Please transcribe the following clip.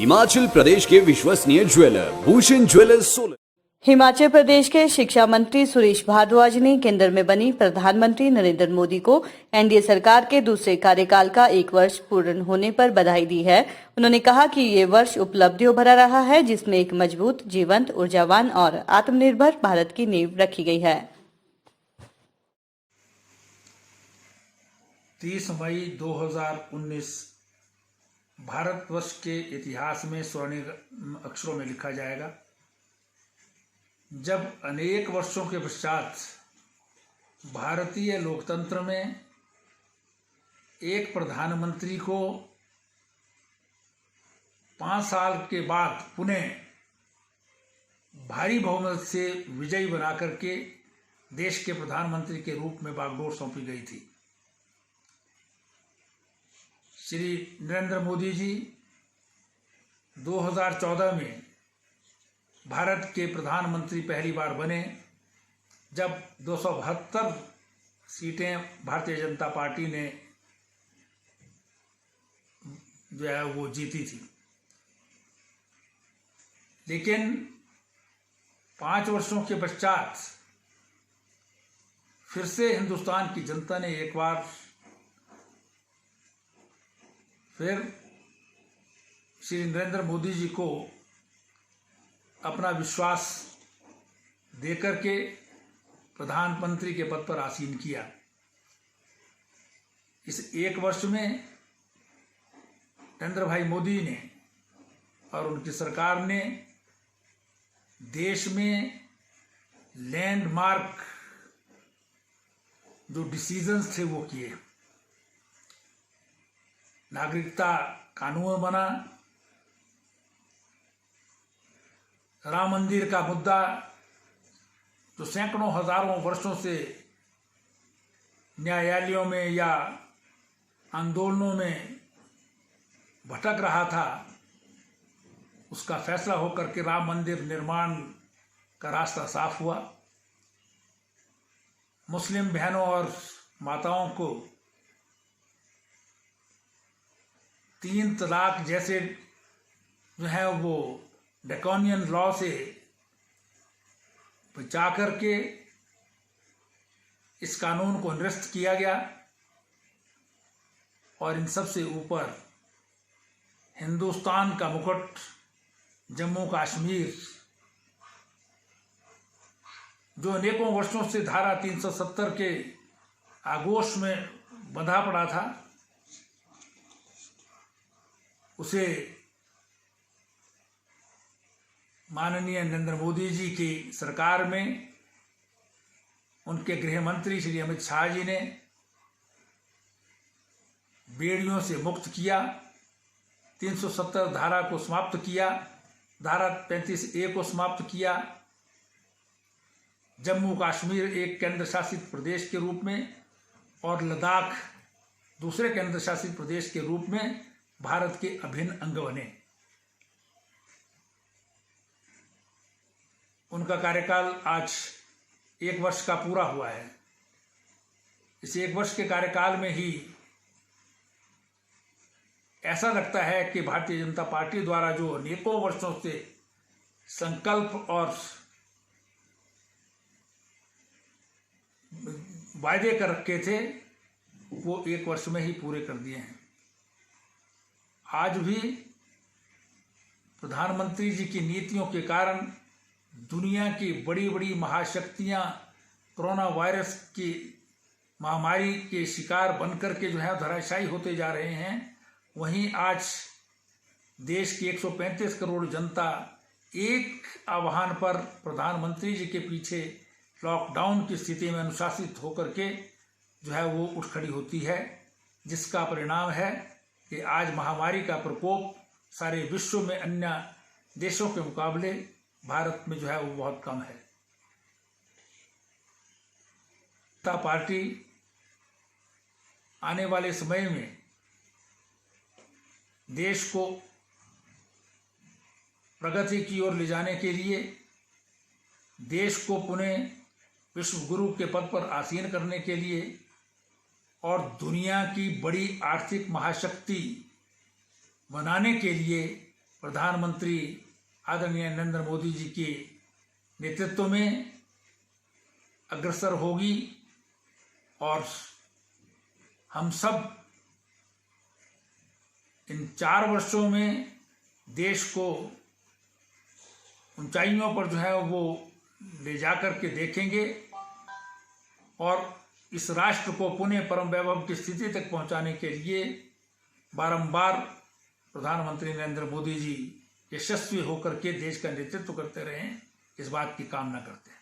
हिमाचल प्रदेश के विश्वसनीय jeweller Bhushan jewellers Solan. Himachal Pradesh के शिक्षा मंत्री सुरेश भारद्वाज ने केंद्र में बनी प्रधानमंत्री नरेंद्र मोदी को एनडीए सरकार के दूसरे कार्यकाल का 1 वर्ष पूर्ण होने पर बधाई दी है। उन्होंने कहा कि ये वर्ष उपलब्धियों भरा रहा है, जिसमें एक मजबूत, जीवंत, ऊर्जावान और आत्मनिर्भर भारत की नींव रखी गई है। 30 मई 2019 भारतवर्ष के इतिहास में स्वर्णिम अक्षरों में लिखा जाएगा, जब अनेक वर्षों के पश्चात भारतीय लोकतंत्र में एक प्रधानमंत्री को 5 साल के बाद पुनः भारी बहुमत से विजयी बना करके देश के प्रधानमंत्री के रूप में बागडोर सौंपी गई थी। श्री नरेंद्र मोदी जी 2014 में भारत के प्रधानमंत्री पहली बार बने, जब 272 सीटें भारतीय जनता पार्टी ने जो है वो जीती थी। लेकिन 5 वर्षों के पश्चात फिर से हिंदुस्तान की जनता ने एक बार फिर श्री नरेंद्र मोदी जी को अपना विश्वास देकर के प्रधानमंत्री के पद पर आसीन किया। इस 1 वर्ष में नरेंद्र भाई मोदी ने और उनकी सरकार ने देश में लैंडमार्क जो डिसीजंस थे वो किए। नागरिकता कानून बना, राम मंदिर का मुद्दा जो सैकड़ों हजारों वर्षों से न्यायालयों में या आंदोलनों में भटक रहा था, उसका फैसला होकर के राम मंदिर निर्माण का रास्ता साफ हुआ। मुस्लिम बहनों और माताओं को 3 तलाक जैसे जो है वो ड्रैकोनियन लॉ से बचा करके इस कानून को निरस्त किया गया। और इन सब से ऊपर हिंदुस्तान का मुकुट जम्मू कश्मीर, जो अनेकों वर्षों से धारा 370 के आगोश में बंधा पड़ा था, उसे माननीय नरेंद्र मोदी जी की सरकार में उनके गृह मंत्री श्री अमित शाह जी ने बेड़ियों से मुक्त किया, 370 धारा को समाप्त किया, धारा 35A को समाप्त किया। जम्मू कश्मीर एक केंद्र शासित प्रदेश के रूप में और लद्दाख दूसरे केंद्र शासित प्रदेश के रूप में भारत के अभिन्न अंग बने। उनका कार्यकाल आज 1 वर्ष का पूरा हुआ है। इस 1 वर्ष के कार्यकाल में ही ऐसा लगता है कि भारतीय जनता पार्टी द्वारा जो अनेकों वर्षों से संकल्प और वायदे कर रखे थे, वो 1 वर्ष में ही पूरे कर दिए हैं। आज भी प्रधानमंत्री जी की नीतियों के कारण दुनिया की बड़ी बड़ी महाशक्तियां कोरोना वायरस की महामारी के शिकार बनकर के जो है धराशायी होते जा रहे हैं। वहीं आज देश की 135 करोड़ जनता एक आह्वान पर प्रधानमंत्री जी के पीछे लॉकडाउन की स्थिति में अनुशासित होकर के जो है वो उठ खड़ी होती है, जिसका परिणाम है कि आज महामारी का प्रकोप सारे विश्व में अन्य देशों के मुकाबले भारत में जो है वो बहुत कम है। जनता पार्टी आने वाले समय में देश को प्रगति की ओर ले जाने के लिए, देश को पुनः विश्व गुरु के पद पर आसीन करने के लिए और दुनिया की बड़ी आर्थिक महाशक्ति बनाने के लिए प्रधानमंत्री आदरणीय नरेंद्र मोदी जी के नेतृत्व में अग्रसर होगी और हम सब इन 4 वर्षों में देश को ऊंचाइयों पर जो है वो ले जाकर के देखेंगे और इस राष्ट्र को पुनः परम वैभव की स्थिति तक पहुंचाने के लिए बारंबार प्रधानमंत्री नरेंद्र मोदी जी यशस्वी होकर के देश का नेतृत्व करते रहें, इस बात की कामना करते हैं।